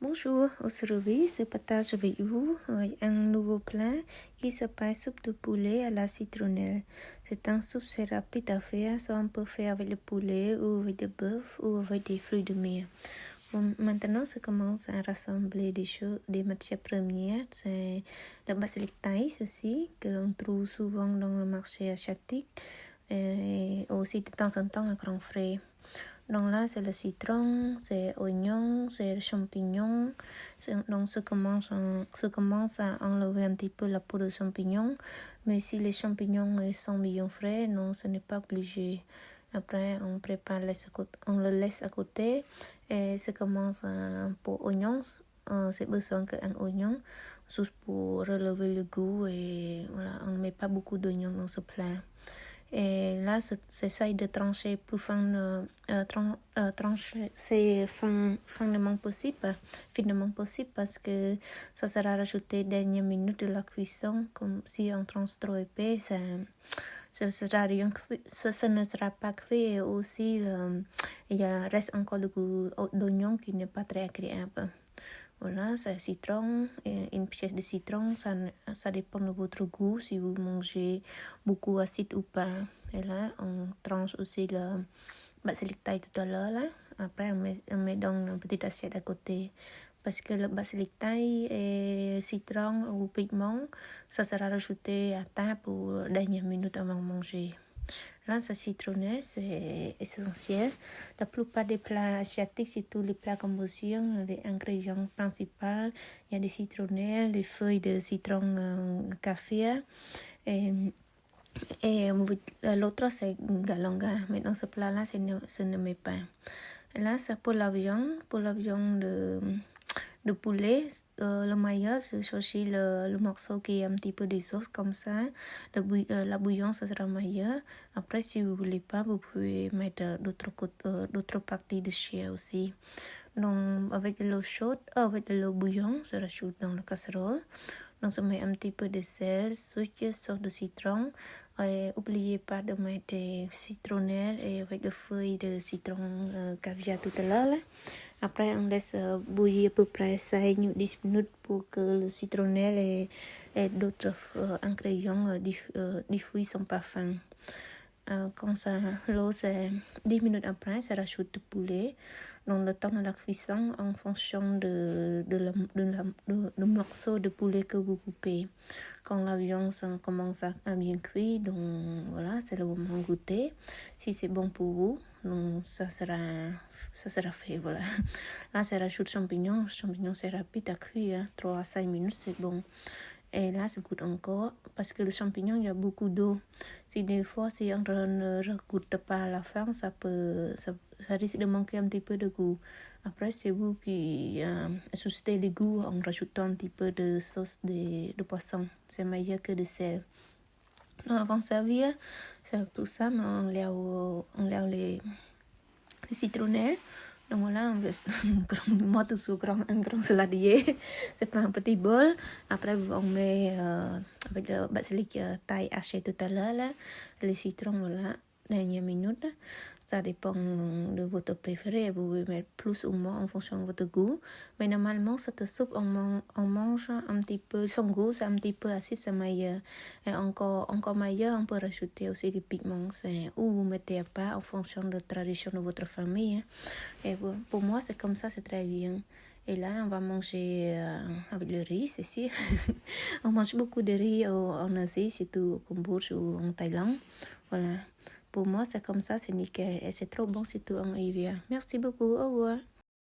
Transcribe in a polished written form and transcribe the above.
Bonjour, aujourd'hui je partage avec vous un nouveau plat qui s'appelle soupe de poulet à la citronnelle. C'est un soupe très rapide à faire, soit on peut faire avec le poulet ou avec du bœuf ou avec des fruits de mer. Bon, maintenant, je commence à rassembler des matières premières. C'est le basilic thaï, ceci, qu'on trouve souvent dans le marché asiatique et aussi de temps en temps à grand frais. Donc là, c'est le citron, c'est oignon, c'est le champignon. Donc, se commence à enlever un petit peu la peau de champignon. Mais si les champignons sont bien frais, non, ce n'est pas obligé. Après, on le laisse à côté et se commence pour oignon. C'est besoin qu'un oignon, juste pour relever le goût et voilà, on ne met pas beaucoup d'oignons dans ce plat. Et là, j'essaye de trancher plus finement possible parce que ça sera rajouté dernière minute de la cuisson. Comme si on tranche trop épais, ça ne sera pas cuit et aussi il reste encore le goût d'oignon qui n'est pas très agréable. Voilà, c'est citron, une pièce de citron, ça dépend de votre goût, si vous mangez beaucoup acide ou pas. Et là, on tranche aussi le basilic thaï tout à l'heure. Là. Après, on met dans une petite assiette à côté. Parce que le basilic thaï et citron ou pigment, ça sera rajouté à table pour dernière minute avant de manger. Là, ce citronnelle, c'est essentiel. La plupart des plats asiatiques, surtout les plats cambodgiens, les ingrédients principaux, il y a des citronnelles, des feuilles de citron café. Et l'autre, c'est galonga. Mais dans ce plat-là, ce ne met pas. Là, c'est pour la viande de poulet, le meilleur, c'est choisir le morceau qui est un petit peu de sauce comme ça. La bouillon, ça sera meilleur. Après, si vous voulez pas, vous pouvez mettre d'autres parties de chair aussi. Donc, avec de l'eau chaude, avec de l'eau bouillon, ça rajoute dans la casserole. Donc, on met un petit peu de sel, sucre, sauce de citron. Et n'oubliez pas de mettre des citronnelles et avec des feuilles de citron caviar tout à l'heure. Après, on laisse bouillir à peu près 5-10 minutes pour que le citronnelle et d'autres ingrédients diffusent son parfum. Comme ça, l'eau, c'est 10 minutes après, ça rajoute le poulet. Donc, le temps de la cuisson en fonction de morceau de poulet que vous coupez. Quand la viande commence à bien cuire, donc voilà, c'est le moment de goûter. Si c'est bon pour vous, donc ça sera fait, voilà. Là, ça rajoute champignons. Champignons, c'est rapide à cuire, 3 à 5 minutes, c'est bon. Et là, ça goûte encore, parce que le champignon, il y a beaucoup d'eau. Si des fois, si on ne goûte pas à la fin, ça risque de manquer un petit peu de goût. Après, c'est vous qui ajustez le goût en rajoutant un petit peu de sauce de poisson. C'est meilleur que de sel. Donc, avant de servir, c'est pour ça, mais on lève les citronnelles. Donc voilà, moi toujours un grand saladier. C'est pas un petit bol. Après, on met avec le basilic thaï haché tout à l'heure, là, les citrons, voilà, dernière minute. Ça dépend de votre préféré. Vous pouvez mettre plus ou moins en fonction de votre goût. Mais normalement, cette soupe, on mange un petit peu, son goût, c'est un petit peu acide, c'est meilleur. Et encore meilleur, on peut rajouter aussi des pigments. Ou vous mettez pas en fonction de la tradition de votre famille. Et pour moi, c'est comme ça, c'est très bien. Et là, on va manger avec le riz, c'est sûr. On mange beaucoup de riz en Asie, surtout au Cambodge ou en Thaïlande. Voilà. Pour moi, c'est comme ça, c'est nickel. Et c'est trop bon, surtout en hiver. Merci beaucoup. Au revoir.